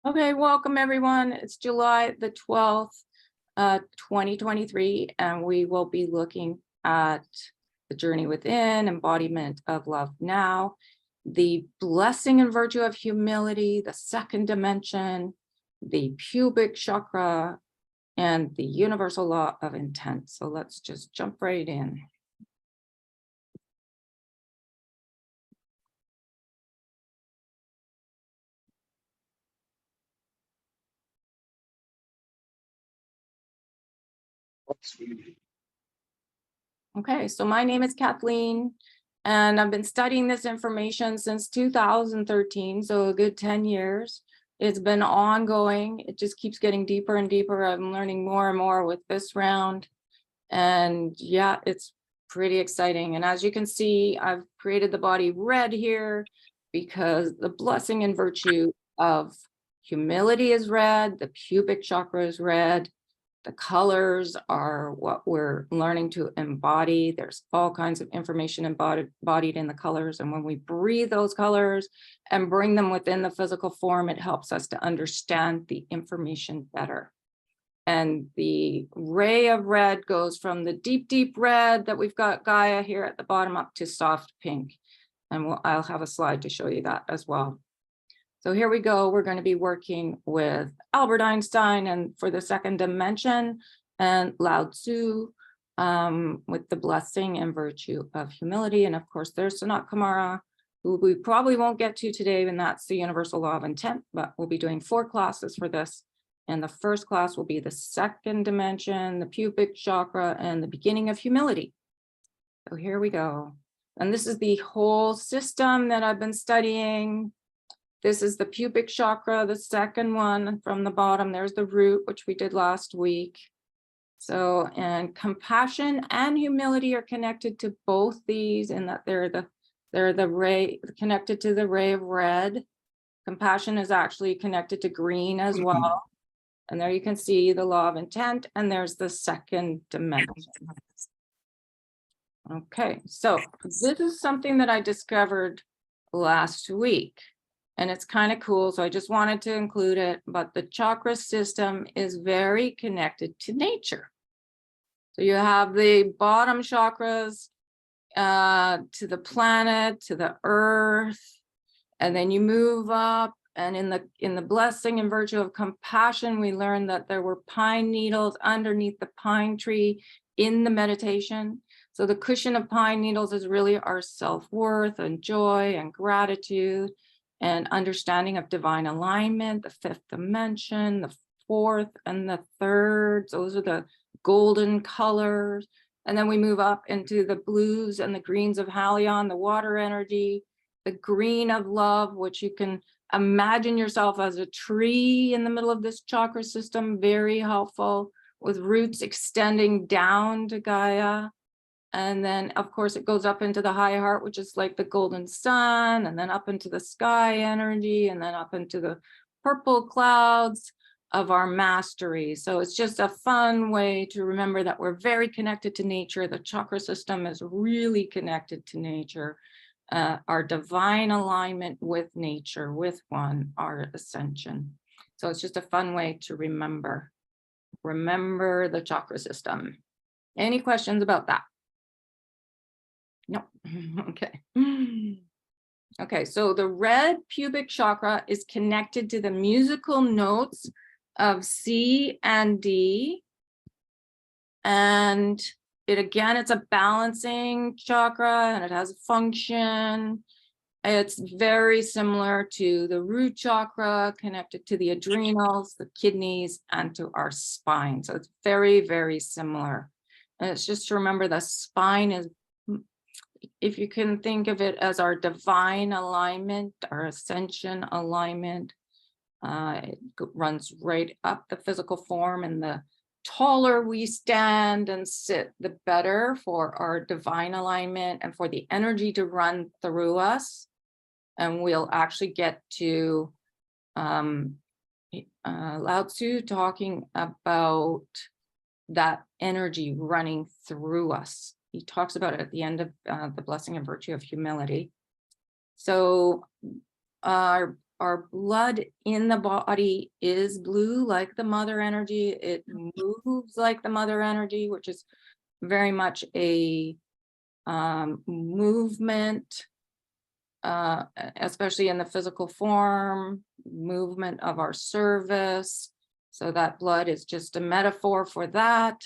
Okay, welcome everyone. It's July the 12th, 2023, and we will be looking at the journey within, embodiment of love now, the blessing and virtue of humility, the second dimension, the pubic chakra, and the universal law of intent. So let's just jump right in. Okay, so my name is Kathleen, and I've been studying this information since 2013, so a good 10 years. It's been ongoing. It just keeps getting deeper and deeper. I'm learning more and more with this round. And yeah, it's pretty exciting. And as you can see, I've created the body red here because the blessing and virtue of humility is red, the pubic chakra is red. The colors are what we're learning to embody. There's all kinds of information embodied in the colors. And when we breathe those colors and bring them within the physical form, it helps us to understand the information better. And the ray of red goes from the deep, deep red that we've got Gaia here at the bottom up to soft pink. And I'll have a slide to show you that as well. So here we go. We're going to be working with Albert Einstein and for the second dimension, and Lao Tzu with the blessing and virtue of humility. And of course, there's Sanat Kumara, who we probably won't get to today, and that's the universal law of intent, but we'll be doing 4 classes for this. And the first class will be the second dimension, the pubic chakra, and the beginning of humility. So here we go. And this is the whole system that I've been studying. This is the pubic chakra, the second one from the bottom. There's the root, which we did last week. So, and compassion and humility are connected to both these, in that they're the ray connected to the ray of red. Compassion is actually connected to green as well. And there you can see the law of intent, and there's the second dimension. Okay, so this is something that I discovered last week. And it's kind of cool, so I just wanted to include it, but the chakra system is very connected to nature. So you have the bottom chakras to the planet, to the earth, and then you move up, and in the blessing and virtue of compassion, we learned that there were pine needles underneath the pine tree in the meditation. So the cushion of pine needles is really our self-worth and joy and gratitude, and understanding of divine alignment, the 5th dimension, the 4th and the 3rd. Those are the golden colors. And then we move up into the blues and the greens of Halion, the water energy, the green of love, which you can imagine yourself as a tree in the middle of this chakra system, very helpful, with roots extending down to Gaia. And then, of course, it goes up into the high heart, which is like the golden sun, and then up into the sky energy, and then up into the purple clouds of our mastery. So it's just a fun way to remember that we're very connected to nature. The chakra system is really connected to nature. Our divine alignment with nature, with one, our ascension. So it's just a fun way to remember the chakra system. Any questions about that? No. Okay. Okay, so the red pubic chakra is connected to the musical notes of C and D. And it's a balancing chakra, and it has a function. It's very similar to the root chakra, connected to the adrenals, the kidneys, and to our spine. So it's very, very similar. And it's just to remember the spine is, if you can think of it as our divine alignment, our ascension alignment, it runs right up the physical form, and the taller we stand and sit, the better for our divine alignment and for the energy to run through us. And we'll actually get to Lao Tzu talking about that energy running through us. He talks about it at the end of the blessing and virtue of humility. So our our blood in the body is blue like the mother energy. It moves like the mother energy, which is very much a movement, especially in the physical form, movement of our service. So that blood is just a metaphor for that.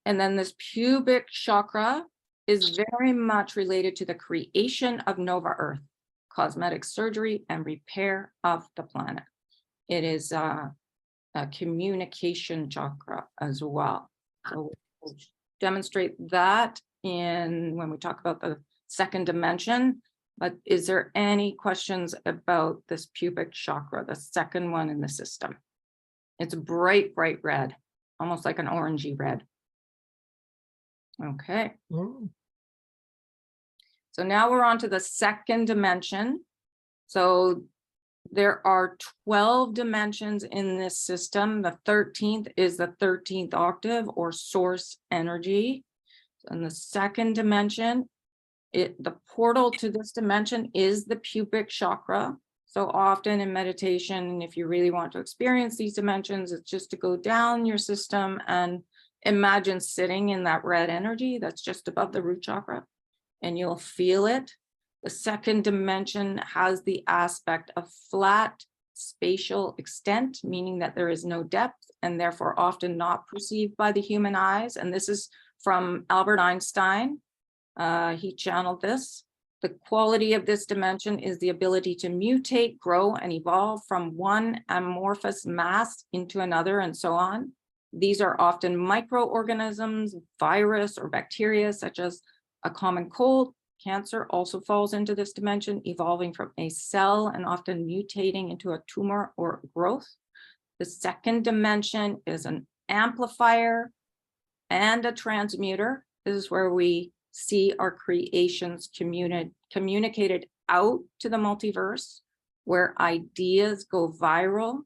And then this pubic chakra is very much related to the creation of Nova Earth, cosmetic surgery and repair of the planet. It is a communication chakra as well. So we'll demonstrate that when we talk about the second dimension. But is there any questions about this pubic chakra, the second one in the system? It's bright, bright red, almost like an orangey red. Okay. So now we're on to the second dimension. So there are 12 dimensions in this system. The 13th is the 13th octave or source energy. And the second dimension, the portal to this dimension is the pubic chakra. So often in meditation, if you really want to experience these dimensions, it's just to go down your system and imagine sitting in that red energy that's just above the root chakra, and you'll feel it. The second dimension has the aspect of flat spatial extent, meaning that there is no depth and therefore often not perceived by the human eyes. And this is from Albert Einstein. He channeled this. The quality of this dimension is the ability to mutate, grow, and evolve from one amorphous mass into another, and so on. These are often microorganisms, virus, or bacteria, such as a common cold. Cancer also falls into this dimension, evolving from a cell and often mutating into a tumor or growth. The second dimension is an amplifier and a transmuter. This is where we see our creations communicated out to the multiverse, where ideas go viral.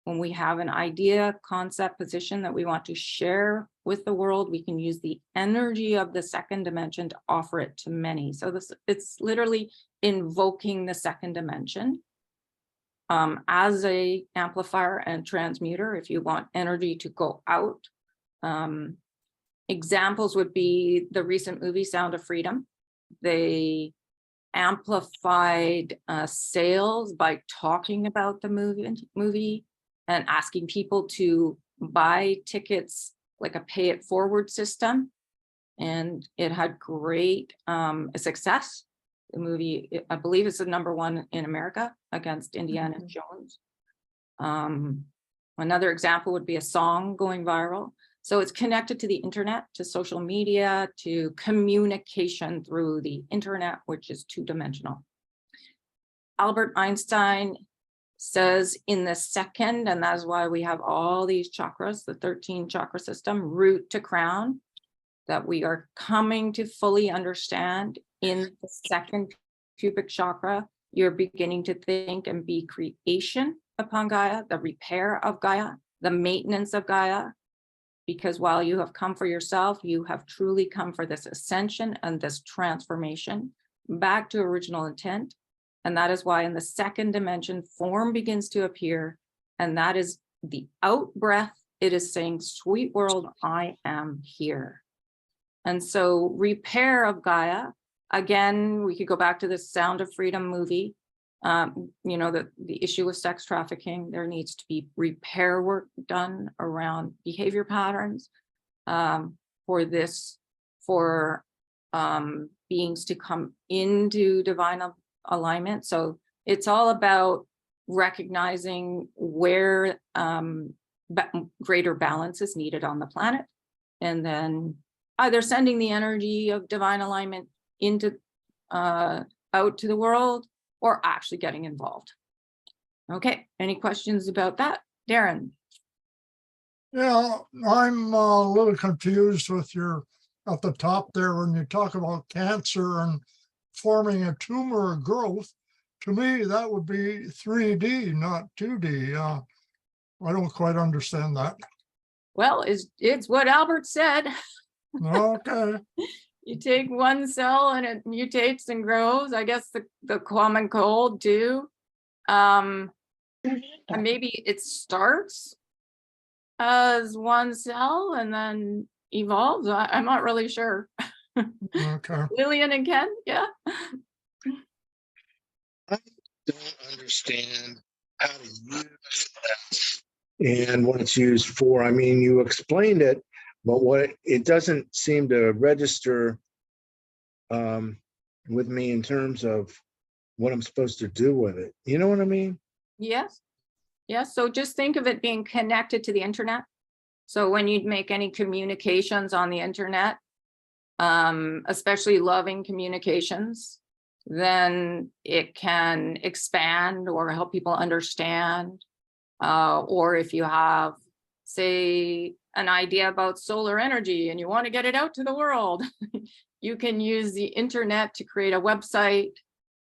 When we have an idea, concept, position that we want to share with the world, we can use the energy of the second dimension to offer it to many. So it's literally invoking the second dimension as a amplifier and transmuter if you want energy to go out. Examples would be the recent movie Sound of Freedom. They amplified sales by talking about the movie and asking people to buy tickets, like a pay it forward system. And it had great success. The movie, I believe, is the #1 in America against Indiana Jones. Another example would be a song going viral. So it's connected to the internet, to social media, to communication through the internet, which is two-dimensional. Albert Einstein says in the second, and that's why we have all these chakras, the 13 chakra system, root to crown, that we are coming to fully understand in the second pubic chakra. You're beginning to think and be creation upon Gaia, the repair of Gaia, the maintenance of Gaia. Because while you have come for yourself, you have truly come for this ascension and this transformation back to original intent. And that is why in the second dimension, form begins to appear. And that is the out breath. It is saying, sweet world, I am here. And so repair of Gaia, again, we could go back to the Sound of Freedom movie. You know, the issue with sex trafficking, there needs to be repair work done around behavior patterns for beings to come into divine alignment. So it's all about recognizing where greater balance is needed on the planet, and then either sending the energy of divine alignment into out to the world, or actually getting involved. Okay, any questions about that? Darren? Yeah, I'm a little confused with your, at the top there, when you talk about cancer and forming a tumor or growth. To me, that would be 3D, not 2D. I don't quite understand that. Well, it's what Albert said. Okay. You take one cell and it mutates and grows. I guess the common cold too. And maybe it starts as one cell and then evolves. I'm not really sure. Okay. Lillian and Ken, yeah. I don't understand how to use that and what it's used for. I mean, you explained it, but it doesn't seem to register with me in terms of what I'm supposed to do with it. You know what I mean? Yes. Yes. So just think of it being connected to the internet. So when you'd make any communications on the internet, especially loving communications, then it can expand or help people understand. Or if you have, say, an idea about solar energy and you want to get it out to the world, you can use the internet to create a website.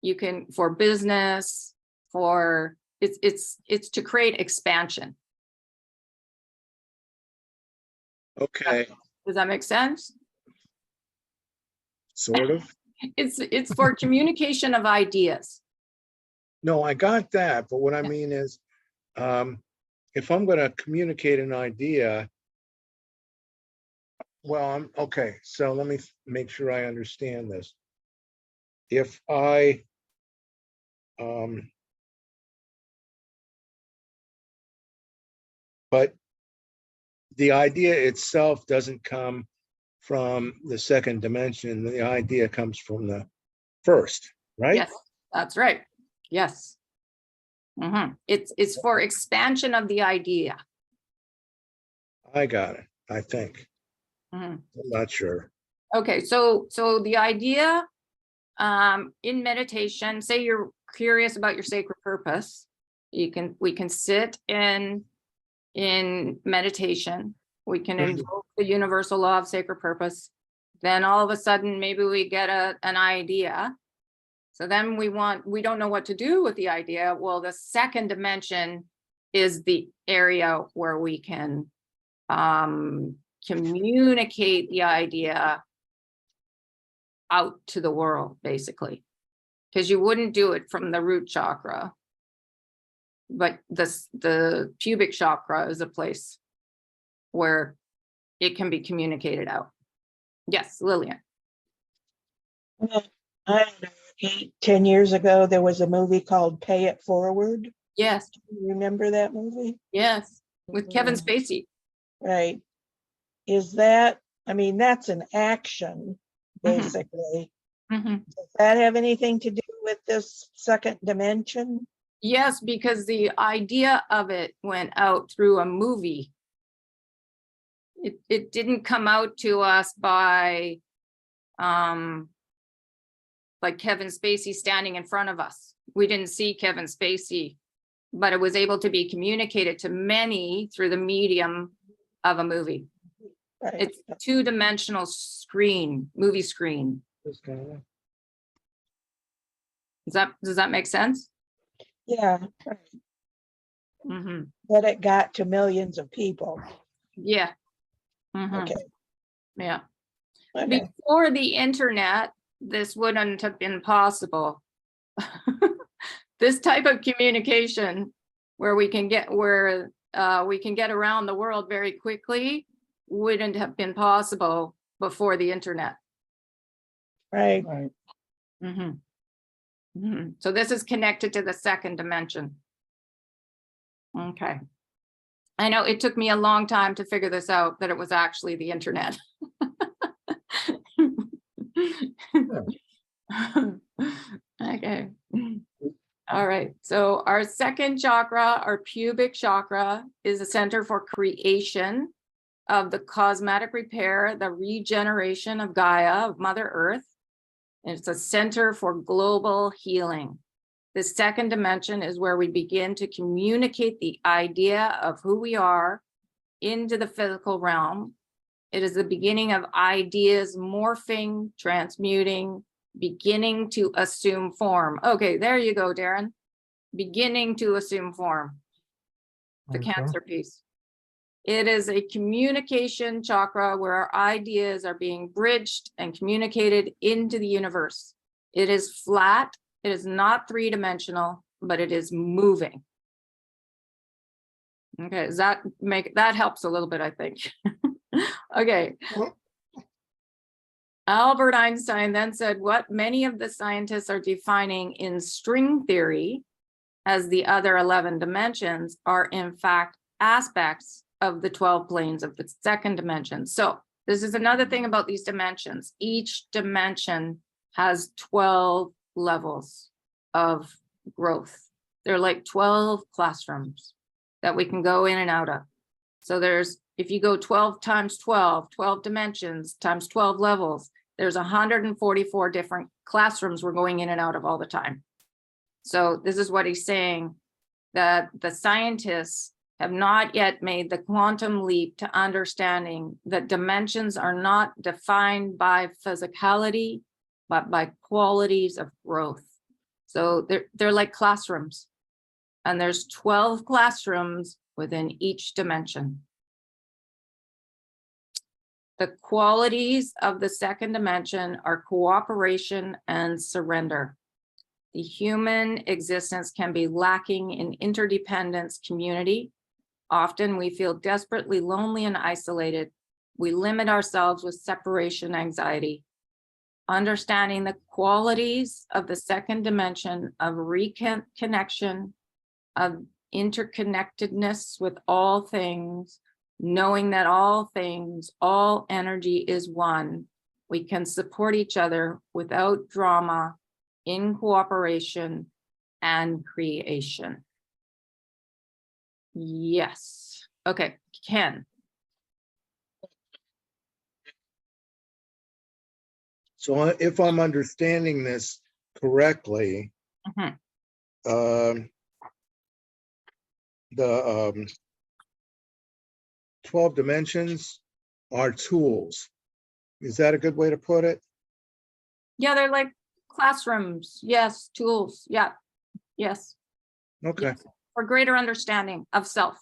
You can, for business, for it's to create expansion. Okay, Does that make sense? sort of. It's for communication of ideas. No, I got that, but what I mean is, if I'm going to communicate an idea, well, okay, so let me make sure I understand this. If I, but the idea itself doesn't come from the second dimension. The idea comes from the first, right? Yes, that's right. Yes. It's for expansion of the idea. I got it, I think. Mhm. I'm not sure. Okay, so the idea in meditation, say you're curious about your sacred purpose, we can sit in meditation. We can invoke the universal law of sacred purpose. Then all of a sudden, maybe we get an idea. So then we don't know what to do with the idea. Well, the second dimension is the area where we can communicate the idea out to the world, basically. Because you wouldn't do it from the root chakra. But the pubic chakra is a place where it can be communicated out. Yes, Lillian. Well, I don't know, 10 years ago, there was a movie called Pay It Forward. Yes, Do you remember that movie? yes, with Kevin Spacey. Right. Is that, I mean, that's an action, Mhm. basically. Mhm. Does that have anything to do with this second dimension? Yes, because the idea of it went out through a movie. It didn't come out to us by like Kevin Spacey standing in front of us. We didn't see Kevin Spacey, but it was able to be communicated to many through the medium of a movie. Right. It's two-dimensional screen, movie screen. Does that make sense? Yeah, right. Mm-hmm. But it got to millions of people. Yeah. Mm-hmm. Okay. Yeah. Okay. Before the internet, this wouldn't have been possible. This type of communication where we can get around the world very quickly wouldn't have been possible before the internet. Right. Mm-hmm. Mm-hmm. So this is connected to the second dimension. Okay. I know it took me a long time to figure this out, that it was actually the internet. Okay. All right. So our second chakra, our pubic chakra, is a center for creation of the cosmetic repair, the regeneration of Gaia, of Mother Earth. And it's a center for global healing. The second dimension is where we begin to communicate the idea of who we are into the physical realm. It is the beginning of ideas morphing, transmuting, beginning to assume form. Okay, there you go, Darren. Beginning to assume form. The Okay. Cancer piece. It is a communication chakra where our ideas are being bridged and communicated into the universe. It is flat. It is not three-dimensional, but it is moving. Okay, does that that helps a little bit, I think. Okay. Well, Albert Einstein then said what many of the scientists are defining in string theory as the other 11 dimensions are in fact aspects of the 12 planes of the second dimension. So this is another thing about these dimensions. Each dimension has 12 levels of growth. They're like 12 classrooms that we can go in and out of. So there's, if you go 12 times 12, 12 dimensions times 12 levels, there's 144 different classrooms we're going in and out of all the time. So this is what he's saying, that the scientists have not yet made the quantum leap to understanding that dimensions are not defined by physicality, but by qualities of growth. So they're like classrooms, and there's 12 classrooms within each dimension. The qualities of the second dimension are cooperation and surrender. The human existence can be lacking in interdependence, community. Often we feel desperately lonely and isolated. We limit ourselves with separation anxiety. Understanding the qualities of the second dimension of reconnection, of interconnectedness with all things, knowing that all things, all energy is one. We can support each other without drama, in cooperation and creation. Yes. Okay, Ken. So if I'm understanding this correctly, Mhm. The 12 dimensions are tools. Is that a good way to put it? Yeah, they're like classrooms. Yes, tools. Yeah. Yes. Okay, Yes. For greater understanding of self.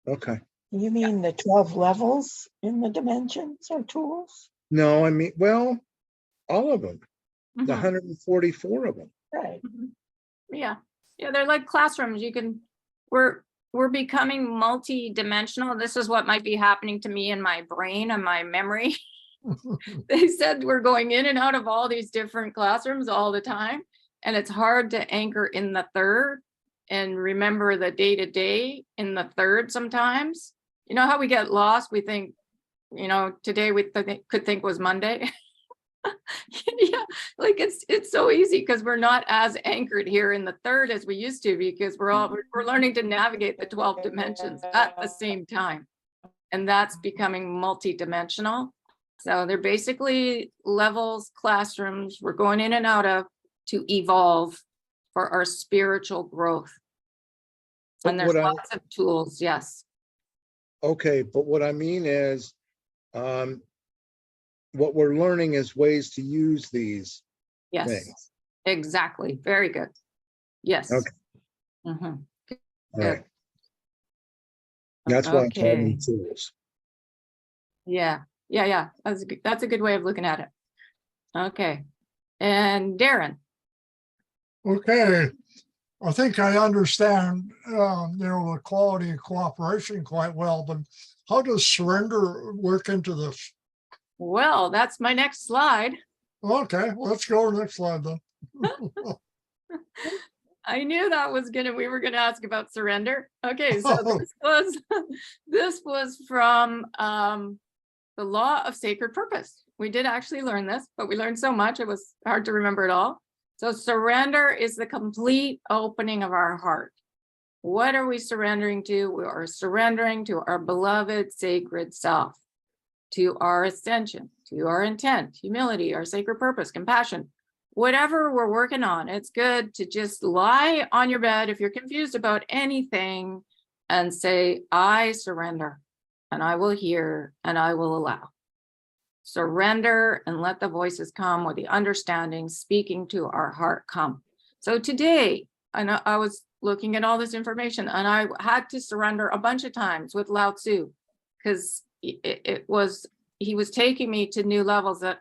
okay. You mean the 12 levels in the dimensions or tools? No, I mean, well, all of them, the Mhm. 144 of them. Right. Mhm. Yeah. Yeah, they're like classrooms. You can, we're becoming multi-dimensional. This is what might be happening to me in my brain and my memory. They said we're going in and out of all these different classrooms all the time. And it's hard to anchor in the third and remember the day-to-day in the third sometimes. You know how we get lost? We think, you know, today we could think was Monday. Yeah, like it's so easy because we're not as anchored here in the third as we used to, because we're learning to navigate the 12 dimensions at the same time. And that's becoming multi-dimensional. So they're basically levels, classrooms we're going in and out of to evolve for our spiritual growth. But And there's what I- lots of tools, yes. Okay, but what I mean is, what we're learning is ways to use these Yes, things. exactly. Very good. Yes. Okay. Mhm. All right. That's why I call Okay. them tools. Yeah, yeah. That's a good way of looking at it. Okay. And Darren. Okay, I think I understand, the quality of cooperation quite well, but how does surrender work into this? Well, that's my next slide. Okay, let's go to the next slide then. I knew that was we were gonna ask about surrender. Okay, so this was from the Law of Sacred Purpose. We did actually learn this, but we learned so much it was hard to remember it all. So surrender is the complete opening of our heart. What are we surrendering to? We are surrendering to our beloved sacred self, to our ascension, to our intent, humility, our sacred purpose, compassion. Whatever we're working on, it's good to just lie on your bed if you're confused about anything and say, I surrender, and I will hear, and I will allow. Surrender and let the voices come with the understanding, speaking to our heart come. So today, I know I was looking at all this information and I had to surrender a bunch of times with Lao Tzu, because he was taking me to new levels that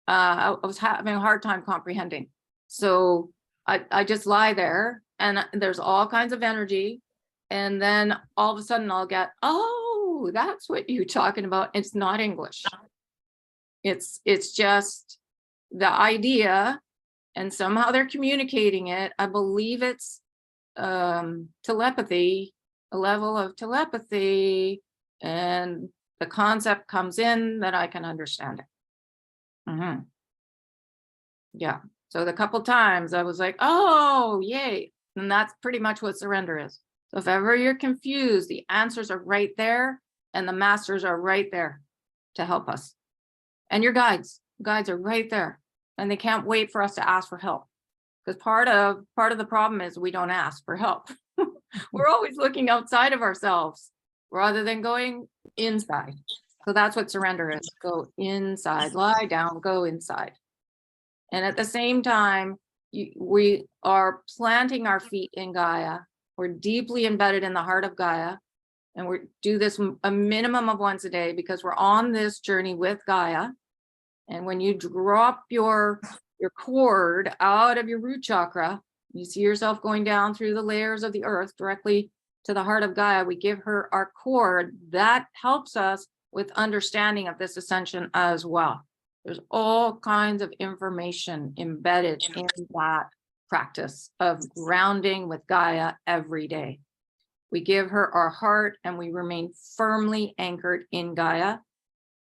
I was having a hard time comprehending. So I just lie there and there's all kinds of energy. And then all of a sudden I'll get, oh, that's what you're talking about. It's not English. It's just the idea, and somehow they're communicating it. I believe it's telepathy, a level of telepathy, and the concept comes in that I can understand it. Yeah. So the couple times I was like, oh, yay. And that's pretty much what surrender is. So if ever you're confused, the answers are right there and the masters are right there to help us. And your guides are right there, and they can't wait for us to ask for help. Because part of the problem is we don't ask for help. We're always looking outside of ourselves rather than going inside. So that's what surrender is. Go inside, lie down, go inside. And at the same time, we are planting our feet in Gaia. We're deeply embedded in the heart of Gaia. And we do this a minimum of once a day because we're on this journey with Gaia. And when you drop your cord out of your root chakra, you see yourself going down through the layers of the earth directly to the heart of Gaia. We give her our cord. That helps us with understanding of this ascension as well. There's all kinds of information embedded in that practice of grounding with Gaia every day. We give her our heart and we remain firmly anchored in Gaia.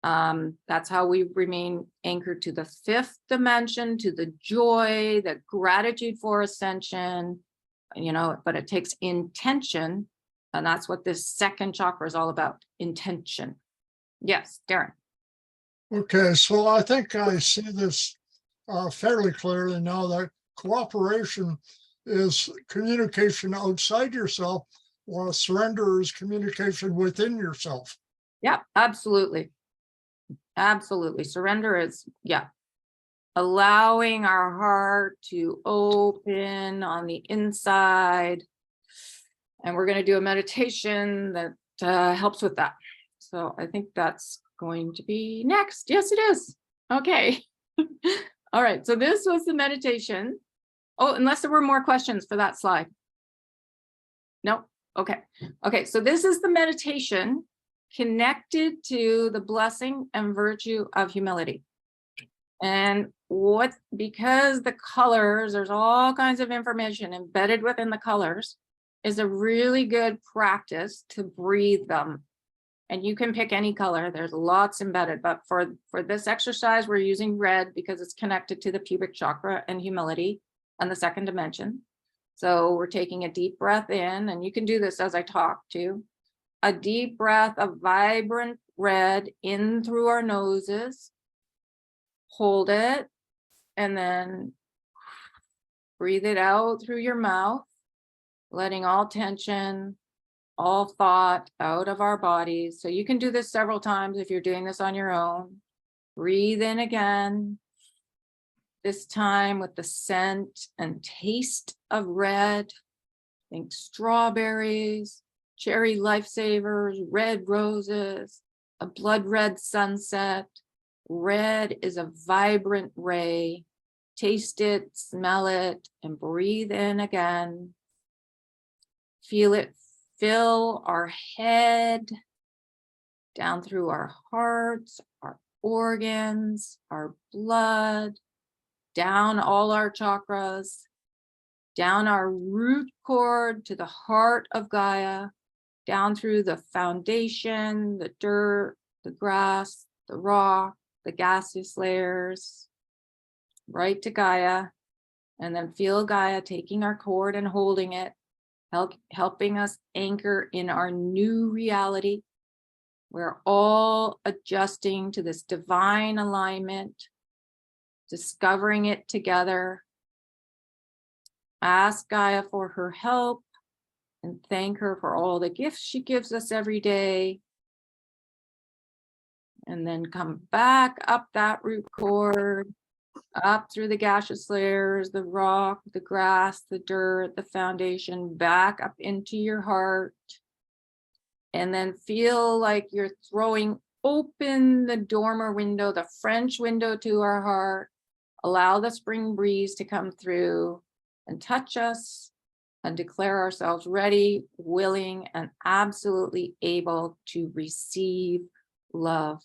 That's how we remain anchored to the fifth dimension, to the joy, the gratitude for ascension, but it takes intention. And that's what this second chakra is all about, intention. Yes, Darren. Okay, so I think I see this fairly clearly now that cooperation is communication outside yourself, while surrender is communication within yourself. Yeah, absolutely. Absolutely. Surrender is, allowing our heart to open on the inside. And we're going to do a meditation that helps with that. So I think that's going to be next. Yes, it is. Okay. All right. So this was the meditation. Oh, unless there were more questions for that slide. No. Okay. Okay. So this is the meditation connected to the blessing and virtue of humility. And because the colors, there's all kinds of information embedded within the colors, is a really good practice to breathe them. And you can pick any color, there's lots embedded, but for this exercise, we're using red because it's connected to the pubic chakra and humility and the second dimension. So we're taking a deep breath in, and you can do this as I talk too. A deep breath of vibrant red in through our noses. Hold it, and then breathe it out through your mouth, letting all tension, all thought out of our bodies. So you can do this several times if you're doing this on your own. Breathe in again, this time with the scent and taste of red. Think strawberries, cherry lifesavers, red roses, a blood red sunset. Red is a vibrant ray. Taste it, smell it, and breathe in again. Feel it fill our head, down through our hearts, our organs, our blood, down all our chakras, down our root cord to the heart of Gaia, down through the foundation, the dirt, the grass, the rock, the gaseous layers, right to Gaia. And then feel Gaia taking our cord and holding it, helping us anchor in our new reality. We're all adjusting to this divine alignment, discovering it together. Ask Gaia for her help and thank her for all the gifts she gives us every day. And then come back up that root cord, up through the gaseous layers, the rock, the grass, the dirt, the foundation, back up into your heart. And then feel like you're throwing open the dormer window, the French window to our heart. Allow the spring breeze to come through and touch us and declare ourselves ready, willing, and absolutely able to receive love.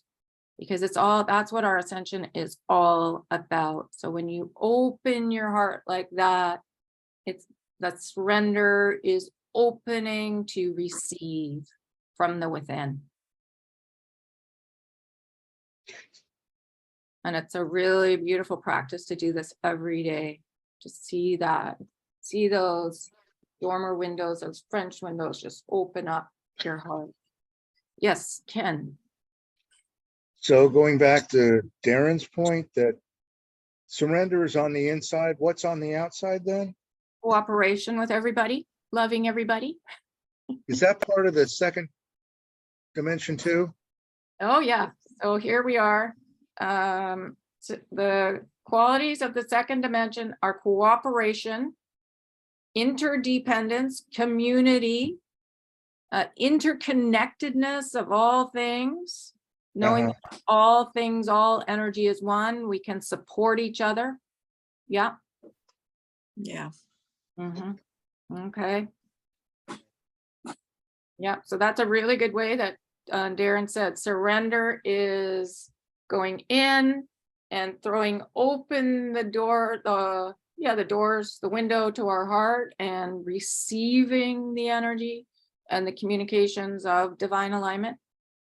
Because that's what our ascension is all about. So when you open your heart like that, that surrender is opening to receive from the within. And it's a really beautiful practice to do this every day. Just see those dormer windows, those French windows, just open up your heart. Yes, Ken. So going back to Darren's point that surrender is on the inside, what's on the outside then? Cooperation with everybody, loving everybody. Is that part of the second dimension too? Oh yeah, so here we are. So the qualities of the second dimension are cooperation, interdependence, community, interconnectedness of all things, knowing that all things, all energy is one. We can support each other. Yeah. Yeah. Okay. Yeah, so that's a really good way that Darren said surrender is going in and throwing open the door, the doors, the window to our heart, and receiving the energy and the communications of divine alignment.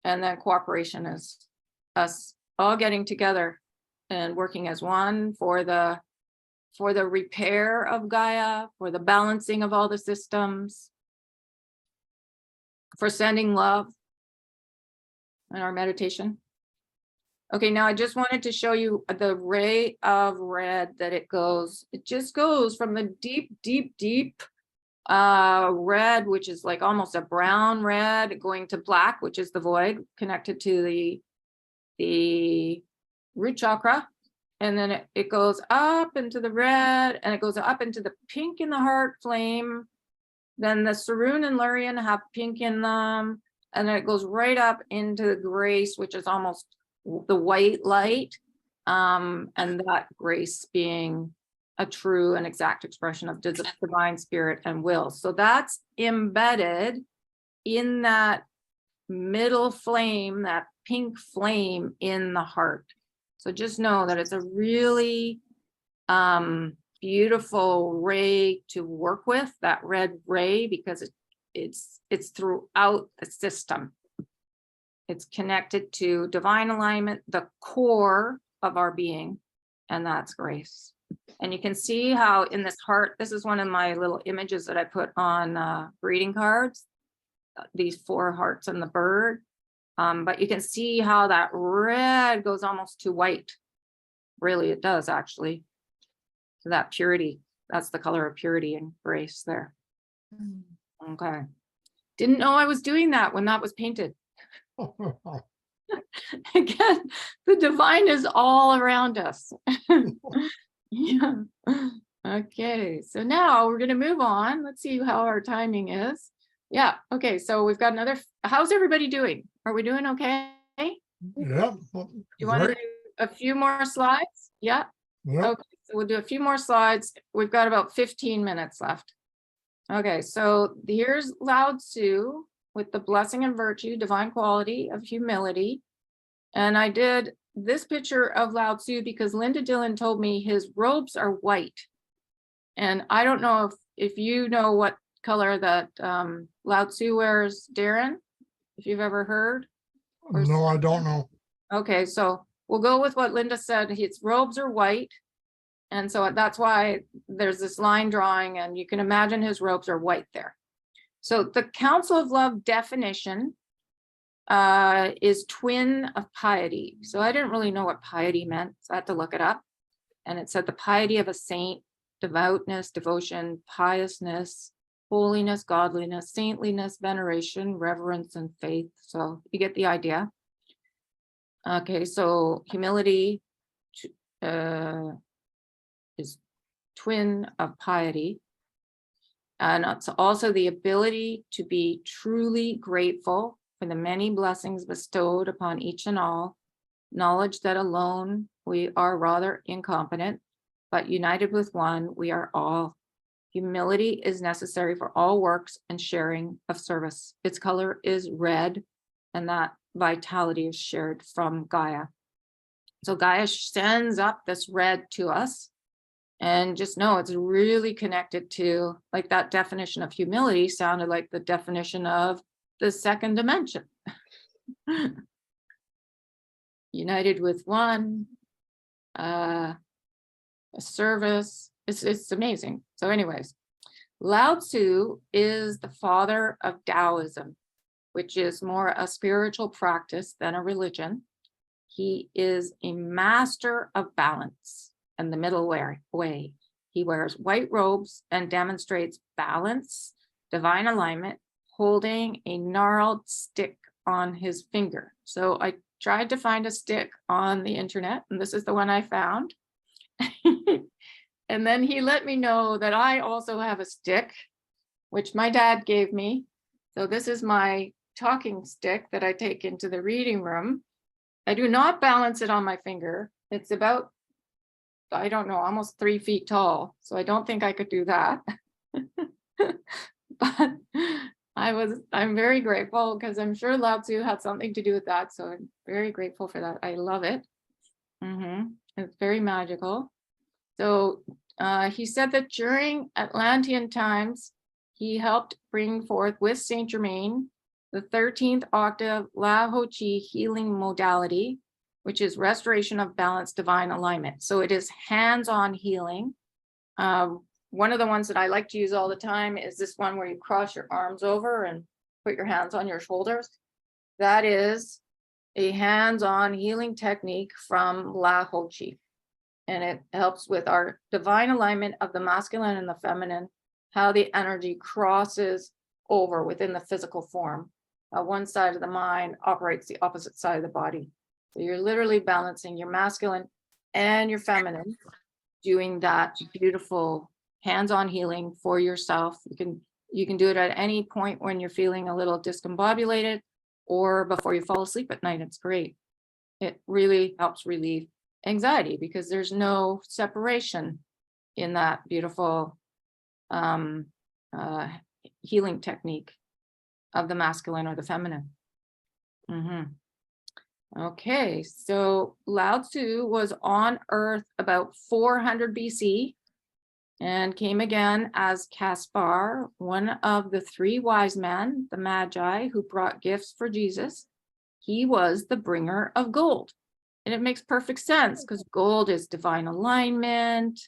And then cooperation is us all getting together and working as one for the repair of Gaia, for the balancing of all the systems, for sending love in our meditation. Okay, now I just wanted to show you the ray of red that it just goes from the deep red, which is like almost a brown red, going to black, which is the void connected to the root chakra. And then it goes up into the red, and it goes up into the pink in the heart flame. Then the Sarun and Lurian have pink in them. And then it goes right up into the grace, which is almost the white light. And that grace being a true and exact expression of divine spirit and will. So that's embedded in that middle flame, that pink flame in the heart. So just know that it's a really beautiful ray to work with, that red ray, because it's throughout the system. It's connected to divine alignment, the core of our being, and that's grace. And you can see how in this heart, this is one of my little images that I put on greeting cards, these 4 hearts and the bird. But you can see how that red goes almost to white. Really, it does actually. So that purity, that's the color of purity and grace there. Okay. Didn't know I was doing that when that was painted. Again, the divine is all around us. Yeah. Okay, so now we're going to move on. Let's see how our timing is. Yeah. Okay, so we've got another. How's everybody doing? Are we doing okay? Yeah. You want to do a few more slides? Yeah. Yep. Okay, so we'll do a few more slides. We've got about 15 minutes left. Okay, so here's Lao Tzu with the blessing and virtue, divine quality of humility. And I did this picture of Lao Tzu because Linda Dillon told me his robes are white. And I don't know if you know what color that Lao Tzu wears, Darren, if you've ever heard. No, I don't know. Okay, so we'll go with what Linda said. His robes are white. And so that's why there's this line drawing, and you can imagine his robes are white there. So the Council of Love definition is twin of piety. So I didn't really know what piety meant, so I had to look it up. And it said the piety of a saint, devoutness, devotion, piousness, holiness, godliness, saintliness, veneration, reverence, and faith. So you get the idea. Okay, so humility is twin of piety. And it's also the ability to be truly grateful for the many blessings bestowed upon each and all, knowledge that alone we are rather incompetent, but united with one, we are all Humility is necessary for all works and sharing of service. Its color is red, and that vitality is shared from Gaia. So Gaia sends up this red to us, and just know it's really connected to, like, that definition of humility sounded like the definition of the second dimension. United with one, a service. It's amazing. So anyways, Lao Tzu is the father of Taoism, which is more a spiritual practice than a religion. He is a master of balance and the middle way. He wears white robes and demonstrates balance, divine alignment, holding a gnarled stick on his finger. So I tried to find a stick on the internet, and this is the one I found. And then he let me know that I also have a stick, which my dad gave me. So this is my talking stick that I take into the reading room. I do not balance it on my finger. It's about, I don't know, almost 3 feet tall. So I don't think I could do that. But I'm very grateful, because I'm sure Lao Tzu had something to do with that. So I'm very grateful for that. I love it. It's very magical. So he said that during Atlantean times, he helped bring forth with Saint Germain the 13th octave La Ho Chi healing modality, which is restoration of balance, divine alignment. So it is hands-on healing. One of the ones that I like to use all the time is this one where you cross your arms over and put your hands on your shoulders. That is a hands-on healing technique from La Ho Chi. And it helps with our divine alignment of the masculine and the feminine, how the energy crosses over within the physical form. One side of the mind operates the opposite side of the body. So you're literally balancing your masculine and your feminine, doing that beautiful hands-on healing for yourself. You can do it at any point when you're feeling a little discombobulated or before you fall asleep at night. It's great. It really helps relieve anxiety, because there's no separation in that beautiful healing technique of the masculine or the feminine. Okay, so Lao Tzu was on Earth about 400 BC and came again as Caspar, one of the 3 wise men, the Magi, who brought gifts for Jesus. He was the bringer of gold. And it makes perfect sense, because gold is divine alignment,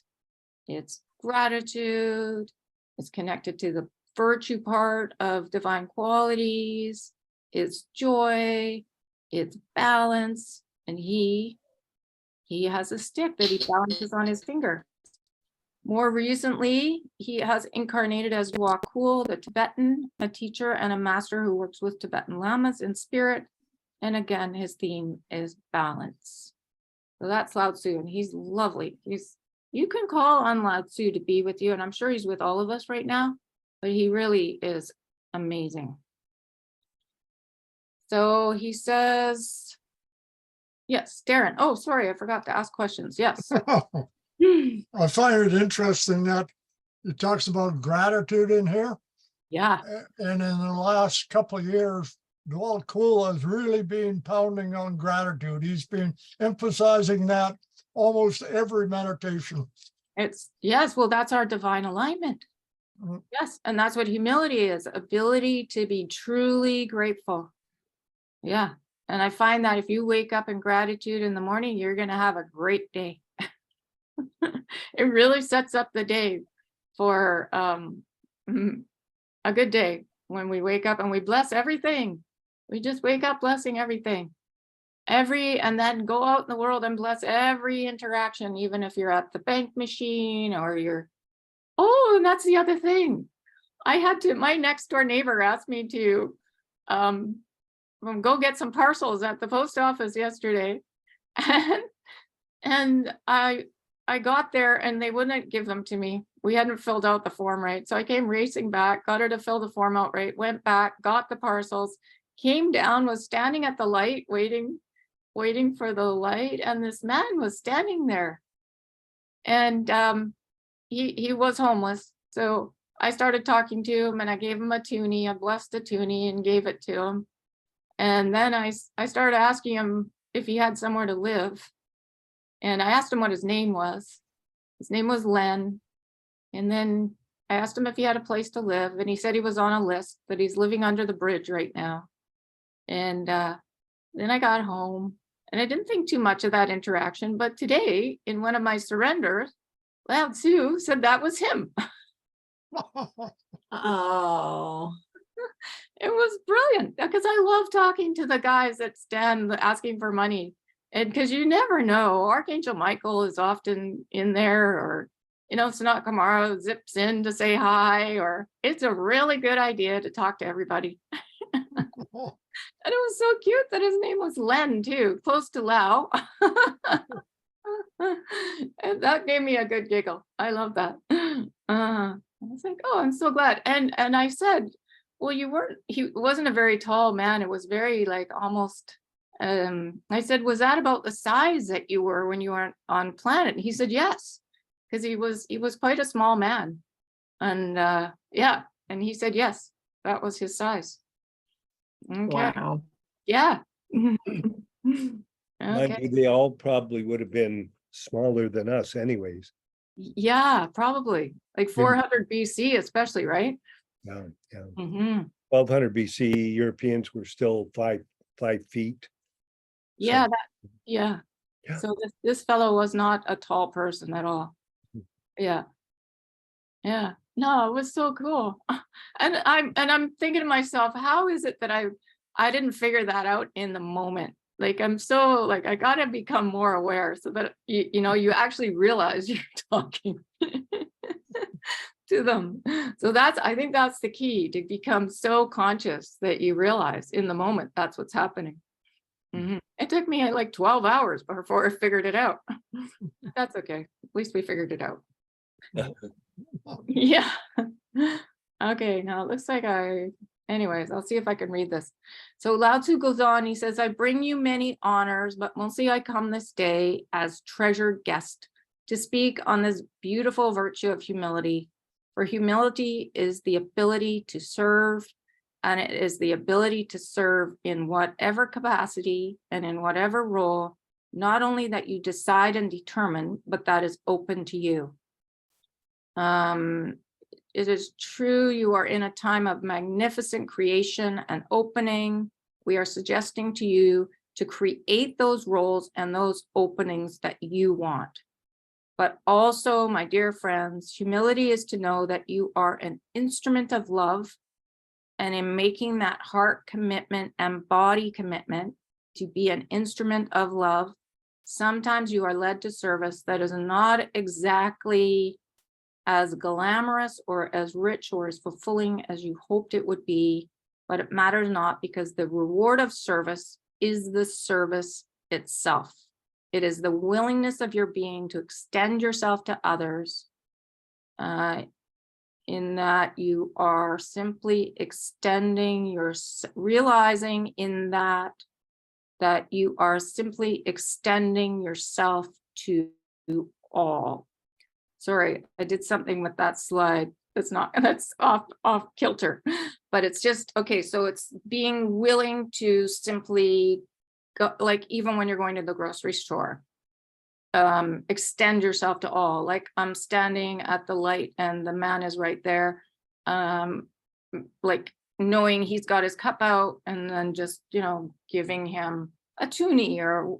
it's gratitude, it's connected to the virtue part of divine qualities, it's joy, it's balance, and he has a stick that he balances on his finger. More recently, he has incarnated as Wakul, the Tibetan, a teacher and a master who works with Tibetan lamas in spirit. And again, his theme is balance. So that's Lao Tzu, and he's lovely. You can call on Lao Tzu to be with you, and I'm sure he's with all of us right now, but he really is amazing. So he says, yes, Darren. Oh, sorry, I forgot to ask questions. Yes. I find it interesting that it talks about gratitude in here. Yeah. And in the last couple of years, Dwal Kul has really been pounding on gratitude. He's been emphasizing that almost every meditation. Yes, well, that's our divine alignment. Yes, and that's what humility is, ability to be truly grateful. Yeah, and I find that if you wake up in gratitude in the morning, you're going to have a great day. It really sets up the day for a good day when we wake up and we bless everything. We just wake up blessing everything. And then go out in the world and bless every interaction, even if you're at the bank machine or and that's the other thing. My next door neighbor asked me to go get some parcels at the post office yesterday. And I got there and they wouldn't give them to me. We hadn't filled out the form right. So I came racing back, got her to fill the form out right, went back, got the parcels, came down, was standing at the light, waiting for the light. And this man was standing there. And he was homeless. So I started talking to him and I gave him a toonie. I blessed the toonie and gave it to him. And then I started asking him if he had somewhere to live. And I asked him what his name was. His name was Len. And then I asked him if he had a place to live. And he said he was on a list, that he's living under the bridge right now. And then I got home and I didn't think too much of that interaction. But today, in one of my surrenders, Lao Tzu said that was him. Oh, It was brilliant because I love talking to the guys that stand asking for money. And because you never know, Archangel Michael is often in there, or, Sanat Kumara zips in to say hi, or it's a really good idea to talk to everybody. And it was so cute that his name was Len too, close to Lao. And that gave me a good giggle. I love that. I was like, oh, I'm so glad. And I said, well, he wasn't a very tall man. It was very like almost, I said, was that about the size that you were when you were on planet? And he said, yes, because he was quite a small man. And yeah, and he said, yes, that was his size. Okay. wow. Yeah. Mind Okay. you, they all probably would have been smaller than us anyways. Yeah, probably like 400 BC, especially, right? Yeah, yeah. Hmm. 1200 BC, Europeans were still 5 feet. Yeah, So- yeah. Yeah. So this fellow was not a tall person at all. Mhm. Yeah. Yeah. No, it was so cool. And I'm thinking to myself, how is it that I didn't figure that out in the moment? Like I'm so like I gotta become more aware so that you actually realize you're talking to them. So I think that's the key, to become so conscious that you realize in the moment that's what's happening. Mhm. It took me like 12 hours before I figured it out. That's okay. At least we figured it out. Yeah. Okay, now it looks like anyways, I'll see if I can read this. So Lao Tzu goes on, he says, I bring you many honors, but mostly I come this day as treasured guest to speak on this beautiful virtue of humility. For humility is the ability to serve, and it is the ability to serve in whatever capacity and in whatever role, not only that you decide and determine, but that is open to you. It is true, you are in a time of magnificent creation and opening. We are suggesting to you to create those roles and those openings that you want. But also, my dear friends, humility is to know that you are an instrument of love. And in making that heart commitment and body commitment to be an instrument of love, sometimes you are led to service that is not exactly as glamorous or as rich or as fulfilling as you hoped it would be, but it matters not, because the reward of service is the service itself. It is the willingness of your being to extend yourself to others, in that you are simply extending realizing in that you are simply extending yourself to all. Sorry, I did something with that slide. That's off kilter, but it's just, okay. So it's being willing to simply go, like, even when you're going to the grocery store, extend yourself to all. Like I'm standing at the light and the man is right there. Like knowing he's got his cup out and then just, giving him a toonie or,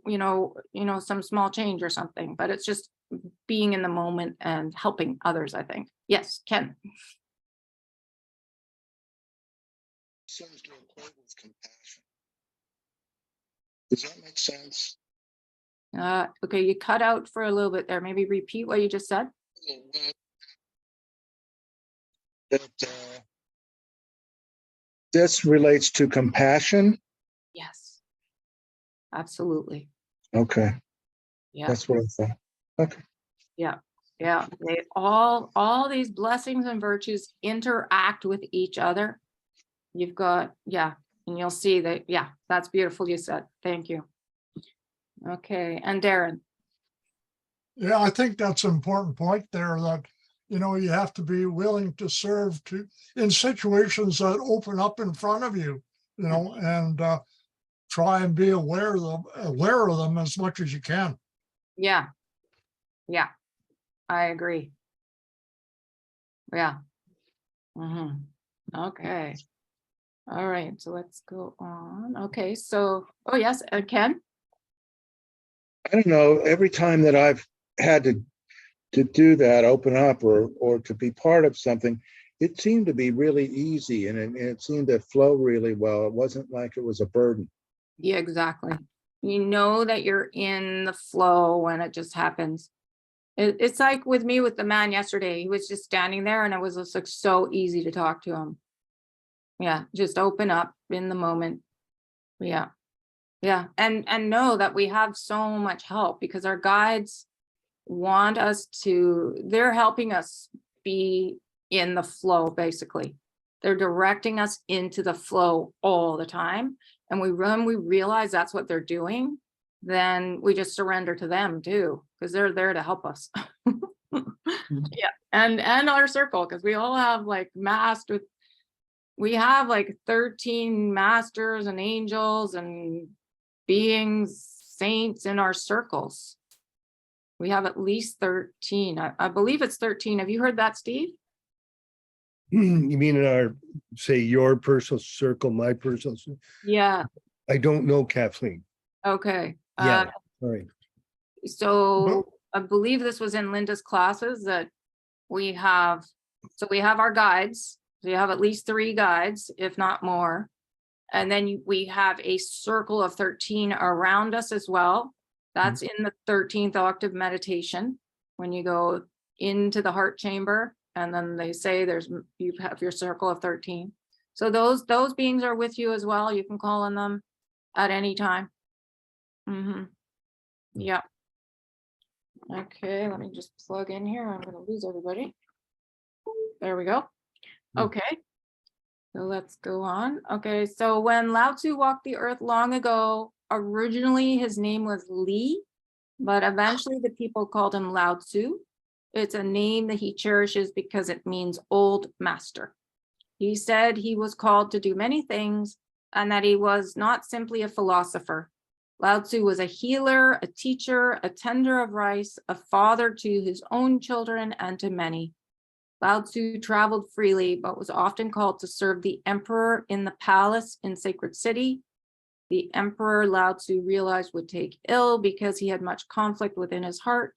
some small change or something, but it's just being in the moment and helping others, I think. Yes, Ken. Seems to equate with compassion. Does that make sense? Okay, you cut out for a little bit there. Maybe repeat what you just said. That this relates to compassion. Yes, absolutely. Okay, Yeah. that's what I thought. Okay. Yeah, they all these blessings and virtues interact with each other. You've got, and you'll see that, that's beautiful, you said. Thank you. Okay, and Darren. Yeah, I think that's an important point there, that you know, you have to be willing to serve in situations that open up in front of you, you know, and try and be aware of them as much as you can. Yeah. Yeah, I agree. Yeah. Okay. All right, so let's go on. Okay, so, oh yes, Ken? I don't know, every time that I've had to do that, open up or to be part of something, it seemed to be really easy and it seemed to flow really well. It wasn't like it was a burden. Yeah, exactly. You know that you're in the flow when it just happens. It's like with me with the man yesterday. He was just standing there and it was just like so easy to talk to him. Yeah, just open up in the moment. Yeah. Yeah. And know that we have so much help because our guides want us to, they're helping us be in the flow, basically. They're directing us into the flow all the time. And when we realize that's what they're doing, then we just surrender to them too, because they're there to help us. Yeah. And our circle, because we all have like we have like 13 masters and angels and beings, saints in our circles. We have at least 13. I believe it's 13. Have you heard that, Steve? You mean in our, say, your personal circle, my personal? Yeah. I don't know, Kathleen. Okay. Yeah, sorry. So I believe this was in Linda's classes that we have. So we have our guides. So you have at least 3 guides, if not more. And then we have a circle of 13 around us as well. That's in the 13th octave meditation. When you go into the heart chamber, and then they say you have your circle of 13. So those beings are with you as well. You can call on them at any time. Yeah. Okay, let me just plug in here. I'm gonna lose everybody. There we go. Okay. So let's go on. Okay, so when Lao Tzu walked the earth long ago, originally his name was Li, but eventually the people called him Lao Tzu. It's a name that he cherishes because it means old master. He said he was called to do many things and that he was not simply a philosopher. Lao Tzu was a healer, a teacher, a tender of rice, a father to his own children and to many. Lao Tzu traveled freely, but was often called to serve the emperor in the palace in Sacred City. The emperor Lao Tzu realized would take ill because he had much conflict within his heart.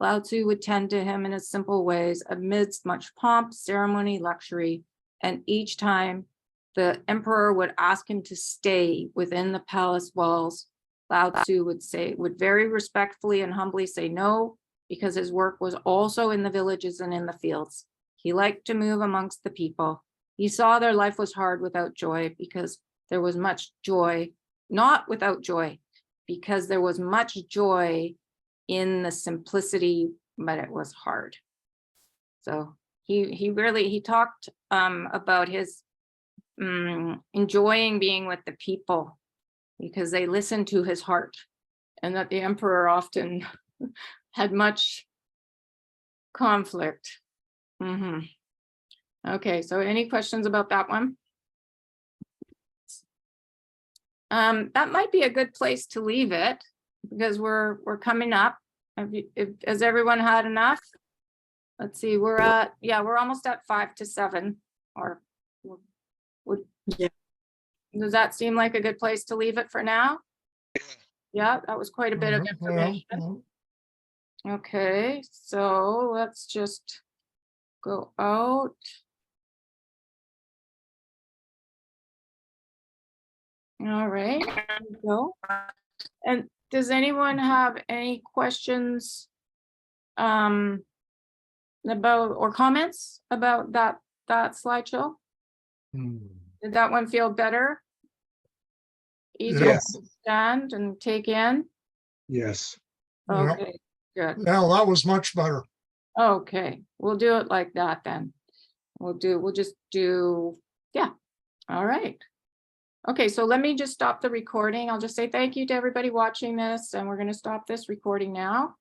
Lao Tzu would tend to him in his simple ways amidst much pomp, ceremony, luxury, and each time the emperor would ask him to stay within the palace walls, Lao Tzu would very respectfully and humbly say no, because his work was also in the villages and in the fields. He liked to move amongst the people. He saw their life was hard without joy because there was much joy, not without joy, because there was much joy in the simplicity, but it was hard. So he talked about his enjoying being with the people because they listened to his heart, and that the emperor often had much conflict. Okay, so any questions about that one? That might be a good place to leave it because we're coming up. Has everyone had enough? Let's see, we're almost at 5 to 7. Or Yeah. Does that seem like a good place to leave it for now? Yeah, that was quite a bit of information. Okay, so let's just go out. All right, there we go. And does anyone have any questions about or comments about that slideshow? Did that one feel better? Easier Yes. to understand and take in? Yes. Yeah. Okay, good. Yeah, that was much better. Okay, we'll do it like that then. We'll just do, yeah. All right. Okay, so let me just stop the recording. I'll just say thank you to everybody watching this, and we're going to stop this recording now.